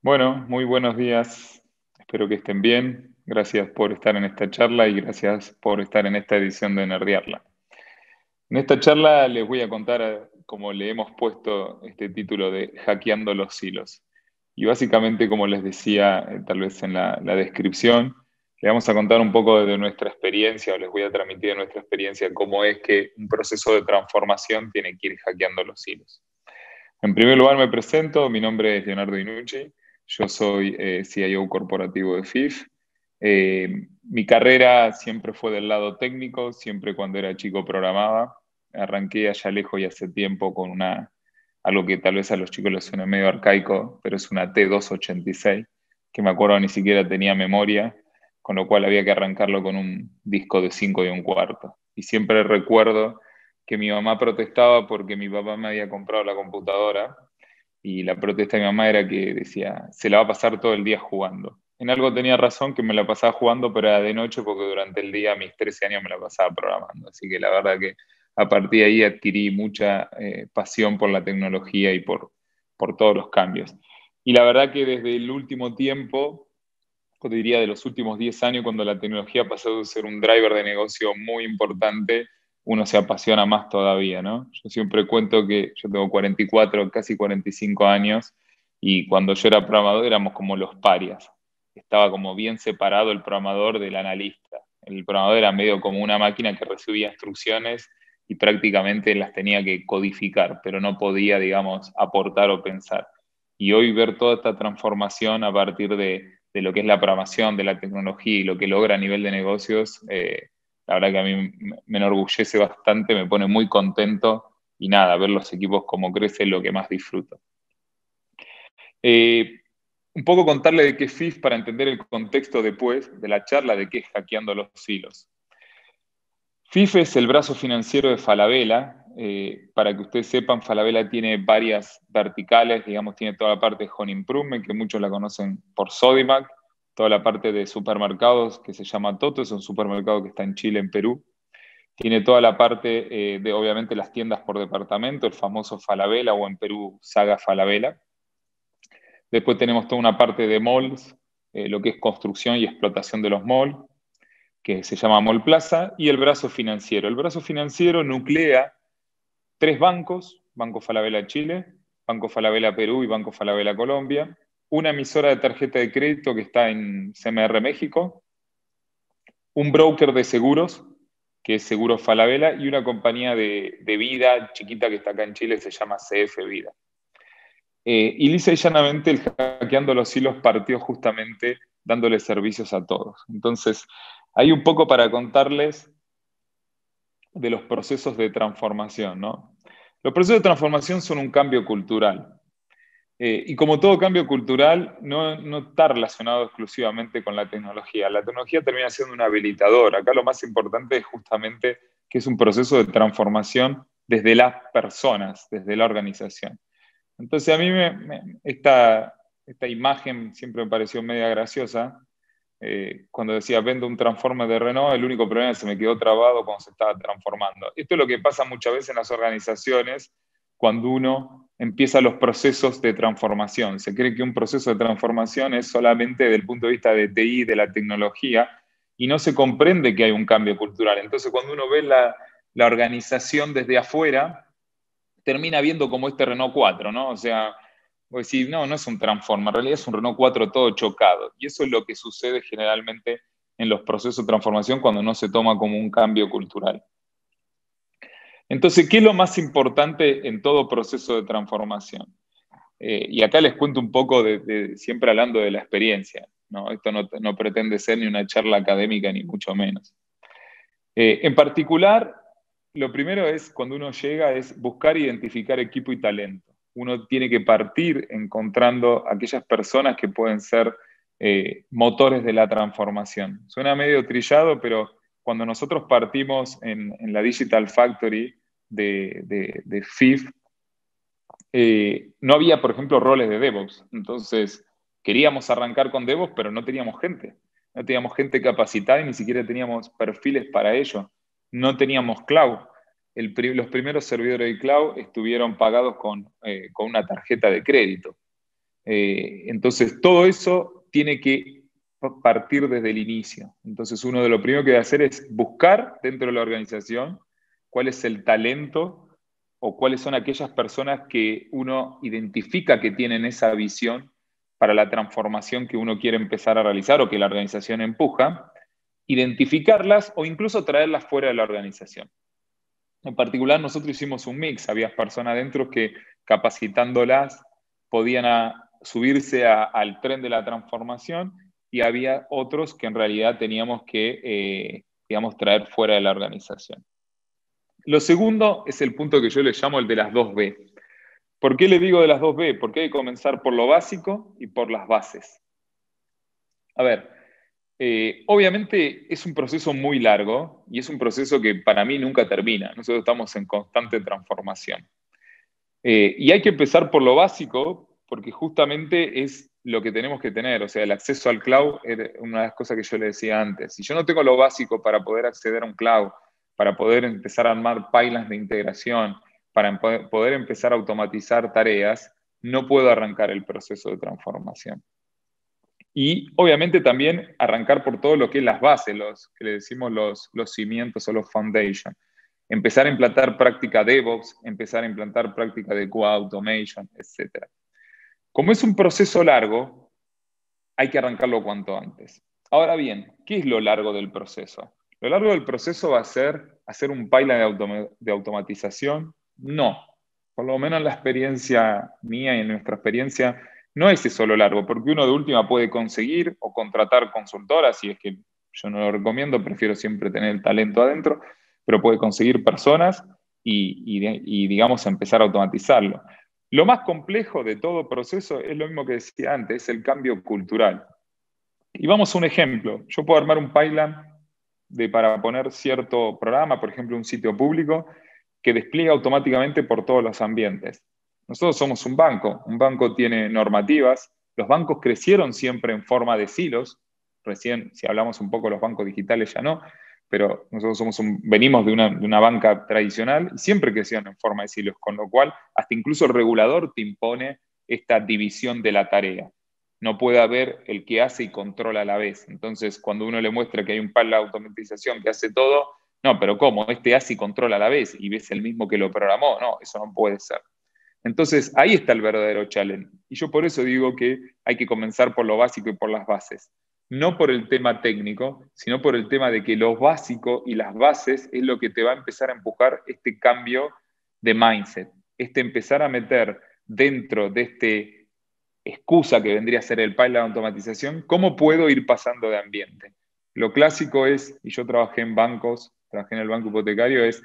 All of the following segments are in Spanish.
Bueno, muy buenos días. Espero que estén bien. Gracias por estar en esta charla y gracias por estar en esta edición de Nerdearla. En esta charla les voy a contar, como le hemos puesto este título de Hackeando los hilos. Y básicamente, como les decía, tal vez en la descripción, le vamos a contar un poco de nuestra experiencia, o les voy a transmitir de nuestra experiencia cómo es que un proceso de transformación tiene que ir hackeando los hilos. En primer lugar, me presento. Mi nombre es Leonardo Inucci. Yo soy CIO corporativo de FIF. Mi carrera siempre fue del lado técnico, siempre cuando era chico programaba. Arranqué allá lejos y hace tiempo con algo que tal vez a los chicos les suene medio arcaico, pero es una T286, que me acuerdo ni siquiera tenía memoria, con lo cual había que arrancarlo con un disco de 5 1/4. Y siempre recuerdo que mi mamá protestaba porque mi papá me había comprado la computadora y la protesta de mi mamá era que decía, se la va a pasar todo el día jugando. En algo tenía razón, que me la pasaba jugando, pero era de noche porque durante el día, a mis 13 años, me la pasaba programando. Así que la verdad que a partir de ahí adquirí mucha pasión por la tecnología y por todos los cambios. Y la verdad que desde el último tiempo, yo diría de los últimos 10 años, cuando la tecnología pasó de ser un driver de negocio muy importante, uno se apasiona más todavía, ¿no? Yo siempre cuento que yo tengo 44, casi 45 años, y cuando yo era programador éramos como los parias. Estaba como bien separado el programador del analista. El programador era medio como una máquina que recibía instrucciones y prácticamente las tenía que codificar, pero no podía, digamos, aportar o pensar. Y hoy ver toda esta transformación a partir de lo que es la programación, de la tecnología y lo que logra a nivel de negocios, la verdad que a mí me enorgullece bastante, me pone muy contento y nada, ver los equipos cómo crecen es lo que más disfruto. Eh, un poco contarle de qué es FIF para entender el contexto después de la charla de qué es hackeando los hilos. FIF es el brazo financiero de Falabella. Para que ustedes sepan, Falabella tiene varias verticales, digamos, tiene toda la parte de Home Improvement, que muchos la conocen por Sodimac, toda la parte de supermercados que se llama Toto, es un supermercado que está en Chile, en Perú. Tiene toda la parte de, obviamente, las tiendas por departamento, el famoso Falabella o en Perú, Saga Falabella. Después tenemos toda una parte de malls, lo que es construcción y explotación de los malls, que se llama Mall Plaza, y el brazo financiero. El brazo financiero nuclea tres bancos: Banco Falabella Chile, Banco Falabella Perú y Banco Falabella Colombia, una emisora de tarjeta de crédito que está en CMR México, un broker de seguros, que es Seguros Falabella, y una compañía de vida chiquita que está acá en Chile, se llama CF Vida. Y lisa y llanamente el hackeando los hilos partió justamente dándole servicios a todos. Entonces, hay un poco para contarles de los procesos de transformación, ¿no? Los procesos de transformación son un cambio cultural. Y como todo cambio cultural, no está relacionado exclusivamente con la tecnología. La tecnología termina siendo un habilitador. Acá lo más importante es justamente que es un proceso de transformación desde las personas, desde la organización. Entonces a mí esta imagen siempre me pareció media graciosa. Cuando decía vendo un transformer de Renault, el único problema es que se me quedó trabado cuando se estaba transformando. Esto es lo que pasa muchas veces en las organizaciones cuando uno empieza los procesos de transformación. Se cree que un proceso de transformación es solamente desde el punto de vista de TI, de la tecnología, y no se comprende que hay un cambio cultural. Entonces cuando uno ve la organización desde afuera, termina viendo como este Renault 4, ¿no? O sea, vos decís, no, no es un Transformer, en realidad es un Renault 4 todo chocado. Y eso es lo que sucede generalmente en los procesos de transformación cuando no se toma como un cambio cultural. Entonces, ¿qué es lo más importante en todo proceso de transformación? Y acá les cuento un poco siempre hablando de la experiencia, ¿no? Esto no pretende ser ni una charla académica, ni mucho menos. En particular, lo primero es, cuando uno llega, es buscar e identificar equipo y talento. Uno tiene que partir encontrando aquellas personas que pueden ser motores de la transformación. Suena medio trillado, pero cuando nosotros partimos en la Digital Factory de FIF, no había, por ejemplo, roles de DevOps. Entonces, queríamos arrancar con DevOps, pero no teníamos gente. No teníamos gente capacitada y ni siquiera teníamos perfiles para ello. No teníamos cloud. Los primeros servidores de cloud estuvieron pagados con una tarjeta de crédito. Entonces, todo eso tiene que partir desde el inicio. Entonces, uno de lo primero que debe hacer es buscar dentro de la organización cuál es el talento o cuáles son aquellas personas que uno identifica que tienen esa visión para la transformación que uno quiere empezar a realizar o que la organización empuja, identificarlas o incluso traerlas fuera de la organización. En particular, nosotros hicimos un mix. Había personas dentro que capacitándolas podían subirse al tren de la transformación y había otros que en realidad teníamos que, digamos, traer fuera de la organización. Lo segundo es el punto que yo le llamo el de las 2B. ¿Por qué le digo de las 2B? Porque hay que comenzar por lo básico y por las bases. A ver, obviamente es un proceso muy largo y es un proceso que para mí nunca termina. Nosotros estamos en constante transformación. Y hay que empezar por lo básico porque justamente es lo que tenemos que tener. O sea, el acceso al cloud es una de las cosas que yo le decía antes. Si yo no tengo lo básico para poder acceder a un cloud, para poder empezar a armar pipelines de integración, para poder empezar a automatizar tareas, no puedo arrancar el proceso de transformación. Y obviamente también arrancar por todo lo que es las bases, los que le decimos los cimientos o los foundations. Empezar a implantar práctica DevOps, empezar a implantar práctica de QA Automation, etc. Como es un proceso largo, hay que arrancarlo cuanto antes. Ahora bien, ¿qué es lo largo del proceso? ¿Lo largo del proceso va a ser hacer un pipeline de automatización? No. Por lo menos en la experiencia mía y en nuestra experiencia, no es eso lo largo, porque uno de última puede conseguir o contratar consultoras, si es que yo no lo recomiendo, prefiero siempre tener el talento adentro, pero puede conseguir personas y digamos, empezar a automatizarlo. Lo más complejo de todo proceso es lo mismo que decía antes, es el cambio cultural. Y vamos a un ejemplo. Yo puedo armar un pipeline para poner cierto programa, por ejemplo, un sitio público, que despliega automáticamente por todos los ambientes. Nosotros somos un banco tiene normativas, los bancos crecieron siempre en forma de silos, recién, si hablamos un poco de los bancos digitales ya no, pero nosotros venimos de una banca tradicional y siempre crecieron en forma de silos, con lo cual hasta incluso el regulador te impone esta división de la tarea. No puede haber el que hace y controla a la vez. Entonces, cuando uno le muestra que hay un plan de automatización que hace todo, no, pero ¿cómo? Este hace y controla a la vez y ves el mismo que lo programó. No, eso no puede ser. Entonces, ahí está el verdadero challenge. Y yo por eso digo que hay que comenzar por lo básico y por las bases. No por el tema técnico, sino por el tema de que lo básico y las bases es lo que te va a empezar a empujar este cambio de mindset. Empezar a meter dentro de este excusa que vendría a ser el pipeline de automatización, ¿cómo puedo ir pasando de ambiente? Lo clásico es, y yo trabajé en bancos, trabajé en el banco hipotecario, es,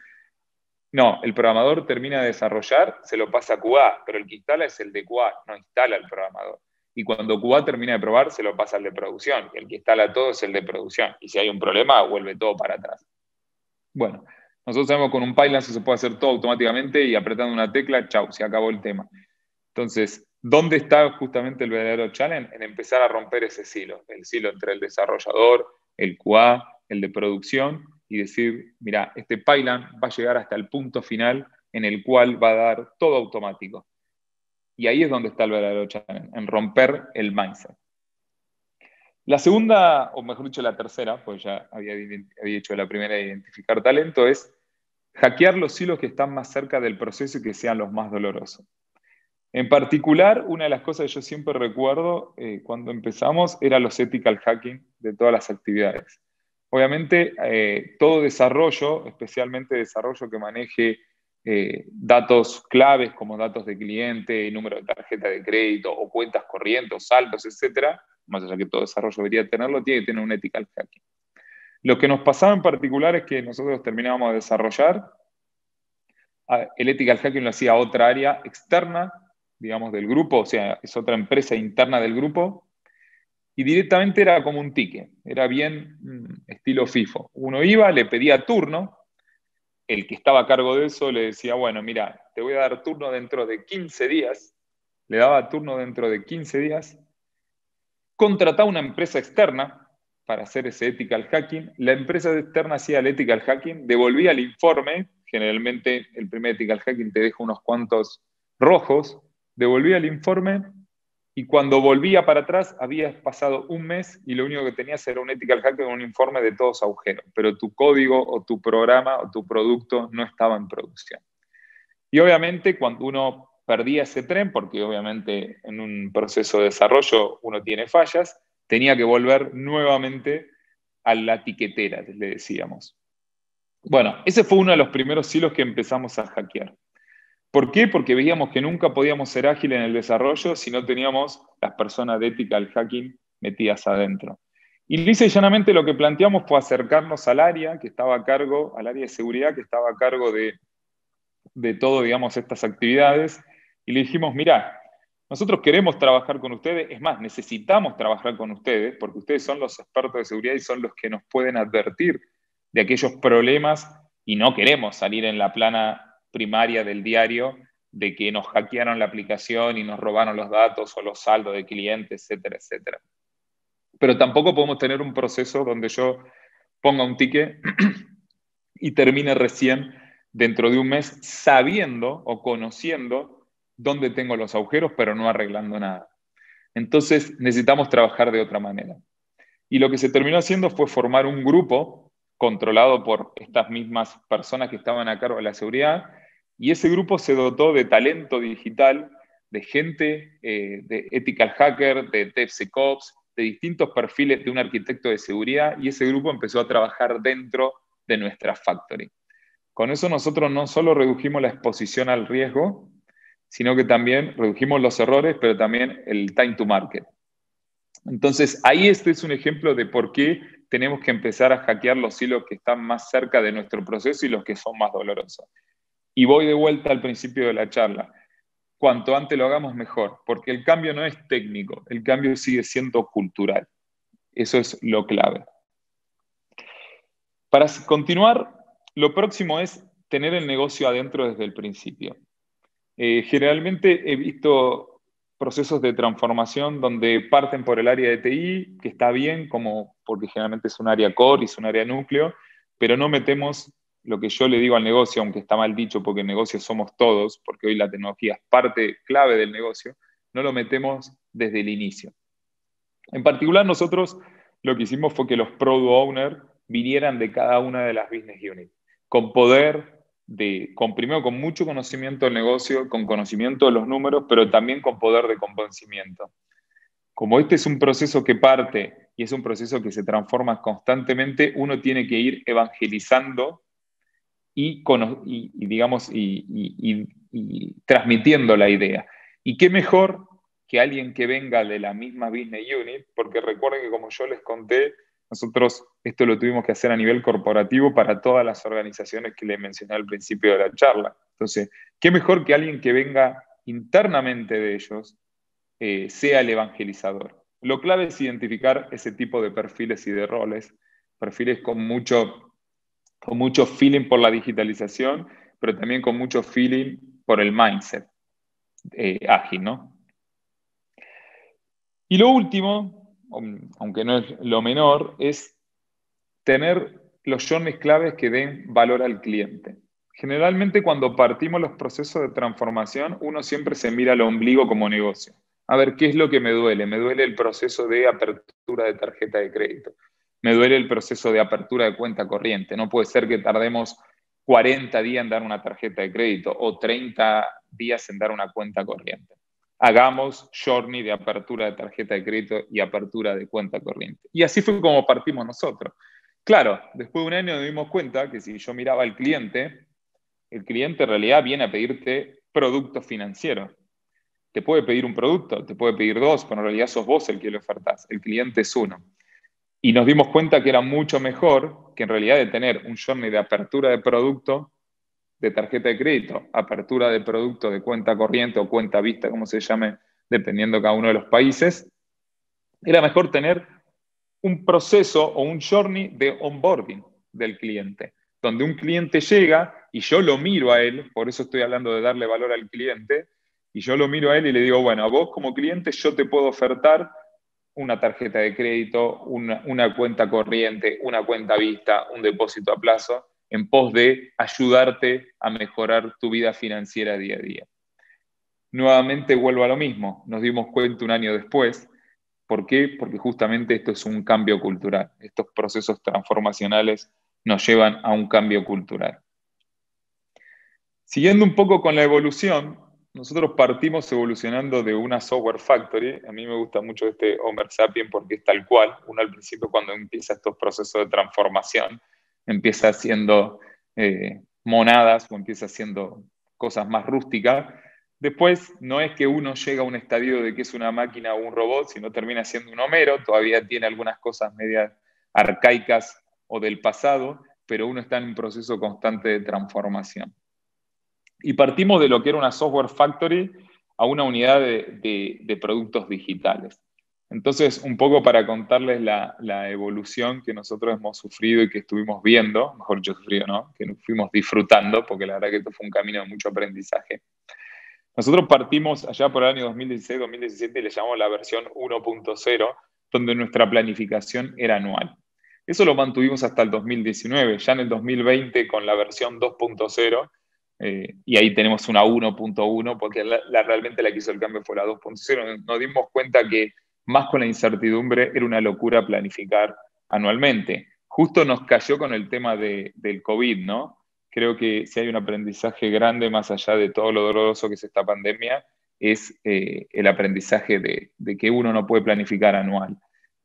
no, el programador termina de desarrollar, se lo pasa a QA, pero el que instala es el de QA, no instala el programador. Y cuando QA termina de probar, se lo pasa al de producción, y el que instala todo es el de producción. Y si hay un problema, vuelve todo para atrás. Bueno, nosotros sabemos que con un pipeline se puede hacer todo automáticamente y apretando una tecla, chau, se acabó el tema. Entonces, ¿dónde está justamente el verdadero challenge? En empezar a romper ese silo, el silo entre el desarrollador, el QA, el de producción, y decir, mira, este pipeline va a llegar hasta el punto final en el cual va a dar todo automático. Y ahí es donde está el verdadero challenge, en romper el mindset. La segunda, o mejor dicho, la tercera, pues ya había hecho la primera de identificar talento, es hackear los hilos que están más cerca del proceso y que sean los más dolorosos. En particular, una de las cosas que yo siempre recuerdo cuando empezamos era los ethical hacking de todas las actividades. Obviamente, todo desarrollo, especialmente desarrollo que maneje datos claves como datos de cliente, número de tarjeta de crédito o cuentas corrientes, saldos, etcétera, más allá que todo desarrollo debería tenerlo, tiene que tener un ethical hacking. Lo que nos pasaba en particular es que nosotros terminábamos de desarrollar, el ethical hacking lo hacía otra área externa, digamos, del grupo, o sea, es otra empresa interna del grupo, y directamente era como un ticket, era bien estilo FIFO. Uno iba, le pedía turno, el que estaba a cargo de eso le decía, bueno, mira, te voy a dar turno dentro de 15 días, le daba turno dentro de 15 días, contrataba una empresa externa para hacer ese ethical hacking, la empresa externa hacía el ethical hacking, devolvía el informe, generalmente el primer ethical hacking te deja unos cuantos rojos, devolvía el informe y cuando volvía para atrás habías pasado un mes y lo único que tenías era un ethical hacker con un informe de todos agujeros, pero tu código o tu programa o tu producto no estaba en producción. Y obviamente cuando uno perdía ese tren, porque obviamente en un proceso de desarrollo uno tiene fallas, tenía que volver nuevamente a la tiquetera, le decíamos. Bueno, ese fue uno de los primeros silos que empezamos a hackear. ¿Por qué? Porque veíamos que nunca podíamos ser ágiles en el desarrollo si no teníamos las personas de ética del hacking metidas adentro. Y lisa y llanamente lo que planteamos fue acercarnos al área que estaba a cargo, al área de seguridad que estaba a cargo de todo, digamos, estas actividades, y le dijimos, mirá, nosotros queremos trabajar con ustedes, es más, necesitamos trabajar con ustedes, porque ustedes son los expertos de seguridad y son los que nos pueden advertir de aquellos problemas, y no queremos salir en la plana primaria del diario de que nos hackearon la aplicación y nos robaron los datos o los saldos de clientes, etcétera, etcétera. Pero tampoco podemos tener un proceso donde yo ponga un ticket y termine recién dentro de un mes sabiendo o conociendo dónde tengo los agujeros, pero no arreglando nada. Entonces necesitamos trabajar de otra manera. Y lo que se terminó haciendo fue formar un grupo controlado por estas mismas personas que estaban a cargo de la seguridad, y ese grupo se dotó de talento digital, de gente, de ethical hacker, de DevSecOps, de distintos perfiles de un arquitecto de seguridad, y ese grupo empezó a trabajar dentro de nuestra factory. Con eso nosotros no solo redujimos la exposición al riesgo, sino que también redujimos los errores, pero también el time to market. Entonces, ahí este es un ejemplo de por qué tenemos que empezar a hackear los hilos que están más cerca de nuestro proceso y los que son más dolorosos. Y voy de vuelta al principio de la charla. Cuanto antes lo hagamos, mejor, porque el cambio no es técnico, el cambio sigue siendo cultural. Eso es lo clave. Para continuar, lo próximo es tener el negocio adentro desde el principio. Generalmente he visto procesos de transformación donde parten por el área de TI, que está bien, como, porque generalmente es un área core y es un área núcleo, pero no metemos lo que yo le digo al negocio, aunque está mal dicho porque el negocio somos todos, porque hoy la tecnología es parte clave del negocio, no lo metemos desde el inicio. En particular, nosotros lo que hicimos fue que los product owners vinieran de cada una de las business units, con poder primero con mucho conocimiento del negocio, con conocimiento de los números, pero también con poder de convencimiento. Como este es un proceso que parte y es un proceso que se transforma constantemente, uno tiene que ir evangelizando y transmitiendo la idea. ¿Y qué mejor que alguien que venga de la misma business unit? Porque recuerden que, como yo les conté, nosotros esto lo tuvimos que hacer a nivel corporativo para todas las organizaciones que les mencioné al principio de la charla. Entonces, ¿qué mejor que alguien que venga internamente de ellos sea el evangelizador? Lo clave es identificar ese tipo de perfiles y de roles, perfiles con mucho feeling por la digitalización, pero también con mucho feeling por el mindset ágil, ¿no? Y lo último, aunque no es lo menor, es tener los journeys claves que den valor al cliente. Generalmente cuando partimos los procesos de transformación, uno siempre se mira al ombligo como negocio. A ver, ¿qué es lo que me duele? Me duele el proceso de apertura de tarjeta de crédito. Me duele el proceso de apertura de cuenta corriente. No puede ser que tardemos 40 días en dar una tarjeta de crédito o 30 días en dar una cuenta corriente. Hagamos journey de apertura de tarjeta de crédito y apertura de cuenta corriente. Y así fue como partimos nosotros. Claro, después de un año nos dimos cuenta que si yo miraba al cliente, el cliente en realidad viene a pedirte productos financieros. Te puede pedir un producto, te puede pedir dos, pero en realidad sos vos el que le ofertás. El cliente es uno. Y nos dimos cuenta que era mucho mejor que en realidad de tener un journey de apertura de producto de tarjeta de crédito, apertura de producto de cuenta corriente o cuenta vista, como se llame, dependiendo de cada uno de los países, era mejor tener un proceso o un journey de onboarding del cliente, donde un cliente llega y yo lo miro a él, por eso estoy hablando de darle valor al cliente, y yo lo miro a él y le digo, bueno, a vos como cliente yo te puedo ofertar una tarjeta de crédito, una cuenta corriente, una cuenta vista, un depósito a plazo, en pos de ayudarte a mejorar tu vida financiera día a día. nuevamente vuelvo a lo mismo. Nos dimos cuenta un año después. ¿Por qué? Porque justamente esto es un cambio cultural. Estos procesos transformacionales nos llevan a un cambio cultural. Siguiendo un poco con la evolución, nosotros partimos evolucionando de una software factory. A mí me gusta mucho este Homer Sapien porque es tal cual. Uno al principio cuando empieza estos procesos de transformación, empieza haciendo monadas o empieza haciendo cosas más rústicas. Después no es que uno llega a un estadio de que es una máquina o un robot, sino termina siendo un Homero. Todavía tiene algunas cosas medias arcaicas o del pasado, pero uno está en un proceso constante de transformación. Y partimos de lo que era una software factory a una unidad de productos digitales. Entonces, un poco para contarles la evolución que nosotros hemos sufrido y que estuvimos viendo, mejor yo sufrido, ¿no? Que nos fuimos disfrutando, porque la verdad que esto fue un camino de mucho aprendizaje. Nosotros partimos allá por el año 2016-2017 y le llamamos la versión 1.0, donde nuestra planificación era anual. Eso lo mantuvimos hasta el 2019. Ya en el 2020, con la versión 2.0, y ahí tenemos una 1.1, porque realmente la que hizo el cambio fue la 2.0, nos dimos cuenta que más con la incertidumbre era una locura planificar anualmente. Justo nos cayó con el tema del COVID, ¿no? Creo que si hay un aprendizaje grande más allá de todo lo doloroso que es esta pandemia, es el aprendizaje de que uno no puede planificar anual.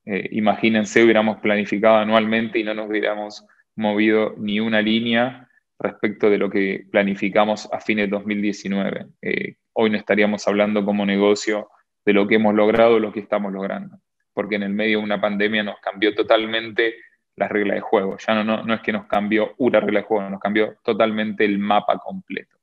Imagínense, hubiéramos planificado anualmente y no nos hubiéramos movido ni una línea respecto de lo que planificamos a fines de 2019. Hoy no estaríamos hablando como negocio de lo que hemos logrado o lo que estamos logrando, porque en el medio de una pandemia nos cambió totalmente las reglas de juego. Ya no es que nos cambió una regla de juego, nos cambió totalmente el mapa completo.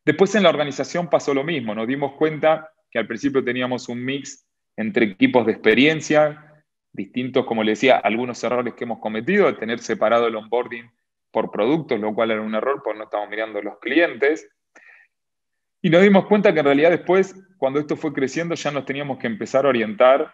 Después en la organización pasó lo mismo. Nos dimos cuenta que al principio teníamos un mix entre equipos de experiencia, distintos, como le decía, algunos errores que hemos cometido, de tener separado el onboarding por productos, lo cual era un error porque no estamos mirando los clientes. Y nos dimos cuenta que en realidad después, cuando esto fue creciendo, ya nos teníamos que empezar a orientar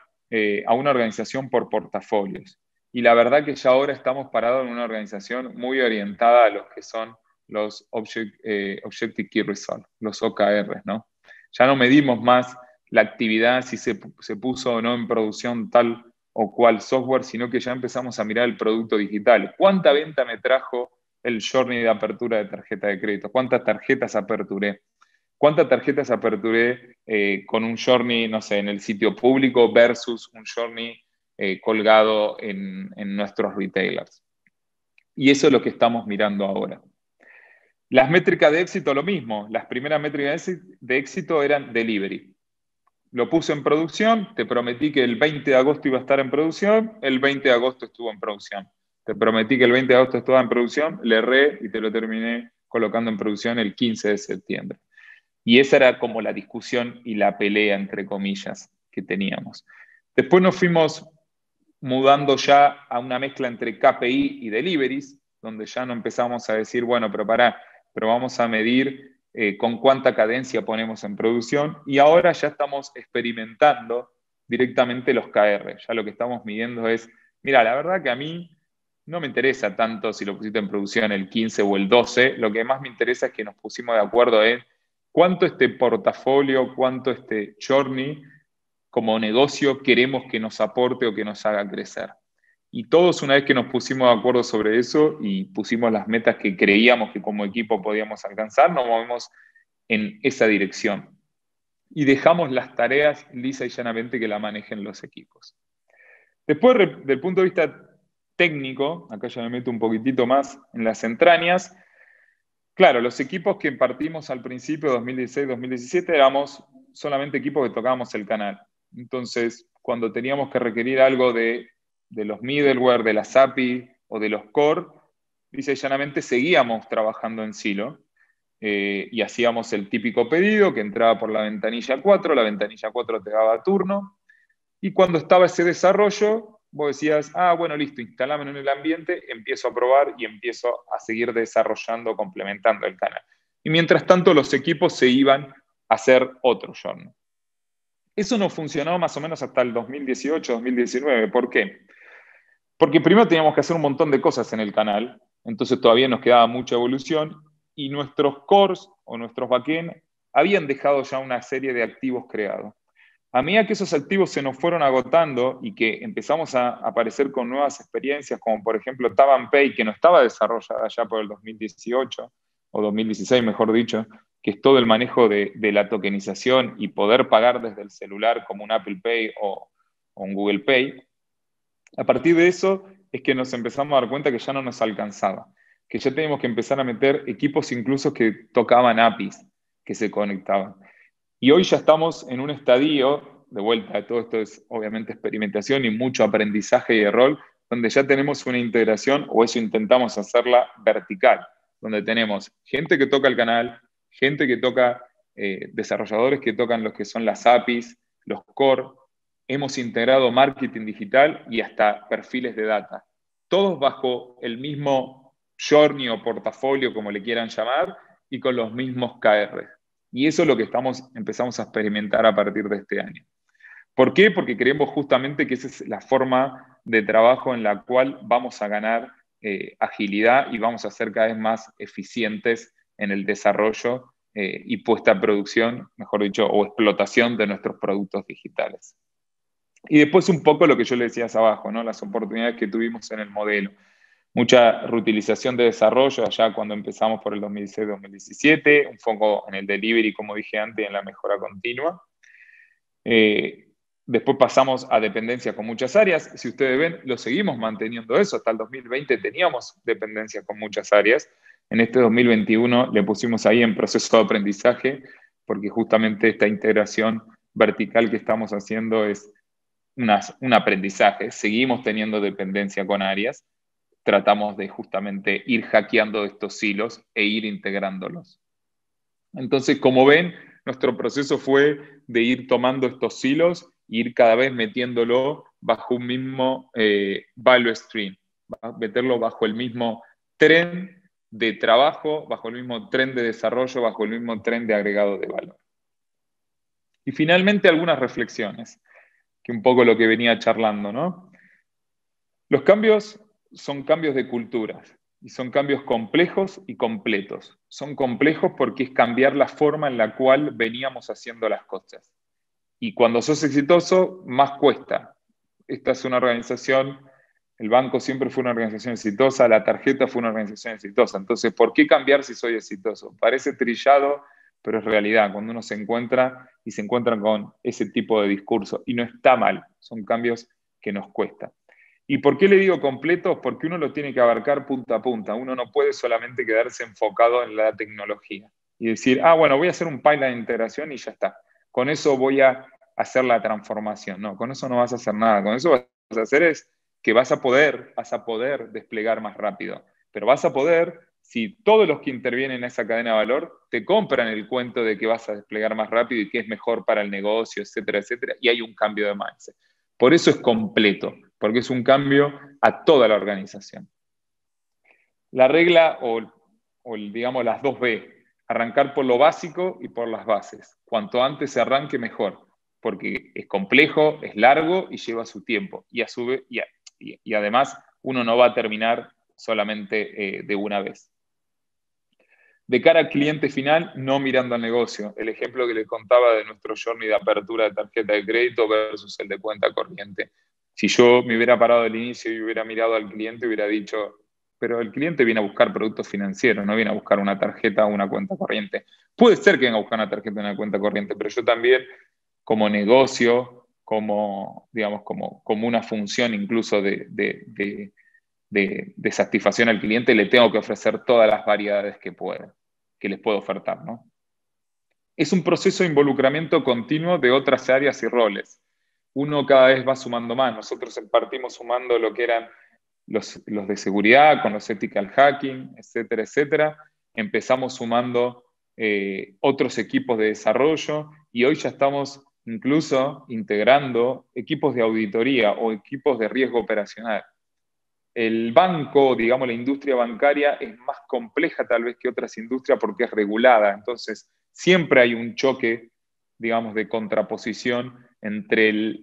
a una organización por portafolios. Y la verdad que ya ahora estamos parados en una organización muy orientada a los que son los Objective Key Results, los OKR, ¿no? Ya no medimos más la actividad, si se puso o no en producción tal o cual software, sino que ya empezamos a mirar el producto digital. ¿Cuánta venta me trajo el journey de apertura de tarjeta de crédito? ¿Cuántas tarjetas aperturé? ¿Cuántas tarjetas aperturé con un journey, no sé, en el sitio público versus un journey colgado en nuestros retailers? Y eso es lo que estamos mirando ahora. Las métricas de éxito, lo mismo. Las primeras métricas de éxito eran delivery. Lo puse en producción, te prometí que el 20 de agosto iba a estar en producción, el 20 de agosto estuvo en producción. Te prometí que el 20 de agosto estaba en producción, le erré y te lo terminé colocando en producción el 15 de septiembre. Y esa era como la discusión y la pelea, entre comillas, que teníamos. Después nos fuimos mudando ya a una mezcla entre KPI y deliveries, donde ya no empezamos a decir, bueno, pero vamos a medir con cuánta cadencia ponemos en producción. Y ahora ya estamos experimentando directamente los KR. Ya lo que estamos midiendo es, mira, la verdad que a mí no me interesa tanto si lo pusiste en producción el 15 o el 12. Lo que más me interesa es que nos pusimos de acuerdo en cuánto este portafolio, cuánto este journey como negocio queremos que nos aporte o que nos haga crecer. Y todos, una vez que nos pusimos de acuerdo sobre eso y pusimos las metas que creíamos que como equipo podíamos alcanzar, nos movemos en esa dirección. Y dejamos las tareas lisa y llanamente que la manejen los equipos. Después, del punto de vista técnico, acá ya me meto un poquitito más en las entrañas. Claro, los equipos que partimos al principio, 2016-2017, éramos solamente equipos que tocábamos el canal. Entonces, cuando teníamos que requerir algo de los middleware, de las API o de los core, lisa y llanamente seguíamos trabajando en silo y hacíamos el típico pedido que entraba por la ventanilla 4, la ventanilla 4 te daba turno, y cuando estaba ese desarrollo, vos decías, bueno, listo, instalámelo en el ambiente, empiezo a probar y empiezo a seguir desarrollando, complementando el canal. Y mientras tanto, los equipos se iban a hacer otro journey. Eso no funcionó más o menos hasta el 2018-2019. ¿Por qué? Porque primero teníamos que hacer un montón de cosas en el canal, entonces todavía nos quedaba mucha evolución, y nuestros cores o nuestros backend habían dejado ya una serie de activos creados. A medida que esos activos se nos fueron agotando y que empezamos a aparecer con nuevas experiencias, como por ejemplo Tap'nPay, que no estaba desarrollada ya por el 2018, o 2016 mejor dicho, que es todo el manejo de la tokenización y poder pagar desde el celular como un Apple Pay o un Google Pay, a partir de eso es que nos empezamos a dar cuenta que ya no nos alcanzaba, que ya teníamos que empezar a meter equipos incluso que tocaban APIs, que se conectaban. Y hoy ya estamos en un estadio, de vuelta, todo esto es obviamente experimentación y mucho aprendizaje y error, donde ya tenemos una integración, o eso intentamos hacerla vertical, donde tenemos gente que toca el canal, gente que toca, desarrolladores que tocan los que son las APIs, los core, hemos integrado marketing digital y hasta perfiles de data, todos bajo el mismo journey o portafolio, como le quieran llamar, y con los mismos KR. Y eso es lo que empezamos a experimentar a partir de este año. ¿Por qué? Porque creemos justamente que esa es la forma de trabajo en la cual vamos a ganar agilidad y vamos a ser cada vez más eficientes en el desarrollo y puesta a producción, mejor dicho, o explotación de nuestros productos digitales. Y después un poco lo que yo le decía abajo, ¿no? Las oportunidades que tuvimos en el modelo. Mucha reutilización de desarrollo allá cuando empezamos por el 2016-2017, un foco en el delivery, como dije antes, en la mejora continua. Después pasamos a dependencia con muchas áreas. Si ustedes ven, lo seguimos manteniendo eso. Hasta el 2020 teníamos dependencia con muchas áreas. En este 2021 le pusimos ahí en proceso de aprendizaje, porque justamente esta integración vertical que estamos haciendo es un aprendizaje. Seguimos teniendo dependencia con áreas. Tratamos de justamente ir hackeando estos silos e ir integrándolos. Entonces, como ven, nuestro proceso fue de ir tomando estos silos e ir cada vez metiéndolo bajo un mismo value stream, meterlo bajo el mismo tren de trabajo, bajo el mismo tren de desarrollo, bajo el mismo tren de agregado de valor. Y finalmente algunas reflexiones, que un poco lo que venía charlando, ¿no? Los cambios son cambios de culturas y son cambios complejos y completos. Son complejos porque es cambiar la forma en la cual veníamos haciendo las cosas. Y cuando sos exitoso, más cuesta. Esta es una organización, el banco siempre fue una organización exitosa, la tarjeta fue una organización exitosa. Entonces, ¿por qué cambiar si soy exitoso? Parece trillado, pero es realidad. Cuando uno se encuentra y se encuentra con ese tipo de discurso, y no está mal, son cambios que nos cuestan. ¿Y por qué le digo completos? Porque uno lo tiene que abarcar punta a punta. Uno no puede solamente quedarse enfocado en la tecnología y decir, bueno, voy a hacer un pipeline de integración y ya está. Con eso voy a hacer la transformación. No, con eso no vas a hacer nada. Con eso vas a hacer es que vas a poder desplegar más rápido. Pero vas a poder, si todos los que intervienen en esa cadena de valor te compran el cuento de que vas a desplegar más rápido y que es mejor para el negocio, etcétera, etcétera, y hay un cambio de mindset. Por eso es completo, porque es un cambio a toda la organización. La regla, digamos las 2B, arrancar por lo básico y por las bases. Cuanto antes se arranque, mejor, porque es complejo, es largo y lleva su tiempo. Y además, uno no va a terminar solamente de una vez. De cara al cliente final, no mirando al negocio. El ejemplo que les contaba de nuestro journey de apertura de tarjeta de crédito versus el de cuenta corriente. Si yo me hubiera parado al inicio y hubiera mirado al cliente, hubiera dicho, pero el cliente viene a buscar productos financieros, no viene a buscar una tarjeta o una cuenta corriente. Puede ser que venga a buscar una tarjeta o una cuenta corriente, pero yo también, como negocio, digamos, como una función incluso de satisfacción al cliente, le tengo que ofrecer todas las variedades que les puedo ofertar, ¿no? Es un proceso de involucramiento continuo de otras áreas y roles. Uno cada vez va sumando más. Nosotros partimos sumando lo que eran los de seguridad, con los ethical hacking, etcétera, etcétera. Empezamos sumando otros equipos de desarrollo y hoy ya estamos incluso integrando equipos de auditoría o equipos de riesgo operacional. El banco, digamos, la industria bancaria es más compleja tal vez que otras industrias porque es regulada. Entonces, siempre hay un choque, digamos, de contraposición entre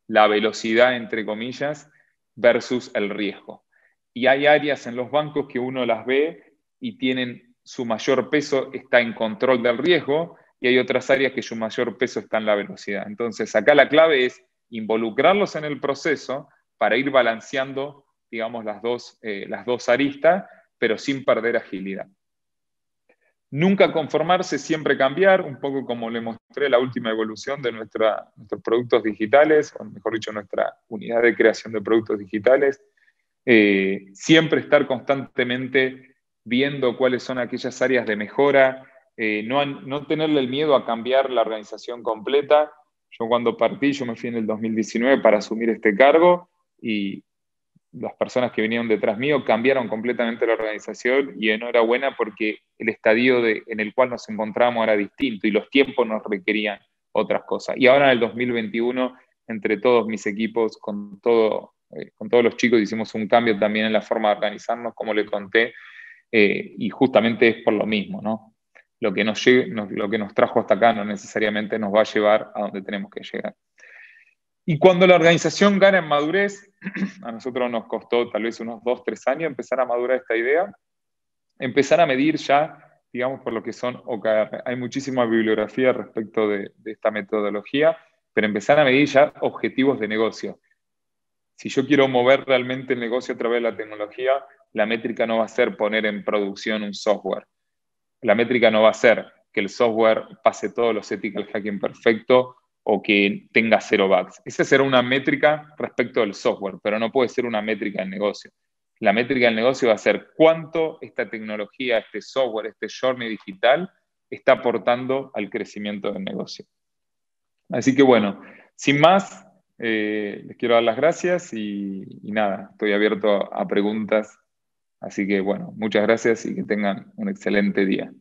la velocidad, entre comillas, versus el riesgo. Y hay áreas en los bancos que uno las ve y tienen su mayor peso está en control del riesgo y hay otras áreas que su mayor peso está en la velocidad. Entonces, acá la clave es involucrarlos en el proceso para ir balanceando, digamos, las dos aristas, pero sin perder agilidad. Nunca conformarse, siempre cambiar, un poco como le mostré la última evolución de nuestros productos digitales, o mejor dicho, nuestra unidad de creación de productos digitales. Siempre estar constantemente viendo cuáles son aquellas áreas de mejora, no tenerle el miedo a cambiar la organización completa. Yo cuando partí, yo me fui en el 2019 para asumir este cargo y las personas que vinieron detrás mío cambiaron completamente la organización y enhorabuena porque el estadio en el cual nos encontramos era distinto y los tiempos nos requerían otras cosas. Y ahora en el 2021, entre todos mis equipos, con todos los chicos, hicimos un cambio también en la forma de organizarnos, como le conté, y justamente es por lo mismo, ¿no? Lo que nos trajo hasta acá no necesariamente nos va a llevar a donde tenemos que llegar. Y cuando la organización gana en madurez, a nosotros nos costó tal vez unos 2, 3 años empezar a madurar esta idea, empezar a medir ya, digamos, por lo que son OKR. Hay muchísima bibliografía respecto de esta metodología, pero empezar a medir ya objetivos de negocio. Si yo quiero mover realmente el negocio a través de la tecnología, la métrica no va a ser poner en producción un software. La métrica no va a ser que el software pase todos los ethical hacking perfecto o que tenga 0 bugs. Esa será una métrica respecto del software, pero no puede ser una métrica del negocio. La métrica del negocio va a ser cuánto esta tecnología, este software, este journey digital está aportando al crecimiento del negocio. Así que bueno, sin más, les quiero dar las gracias y nada, estoy abierto a preguntas. Así que bueno, muchas gracias y que tengan un excelente día.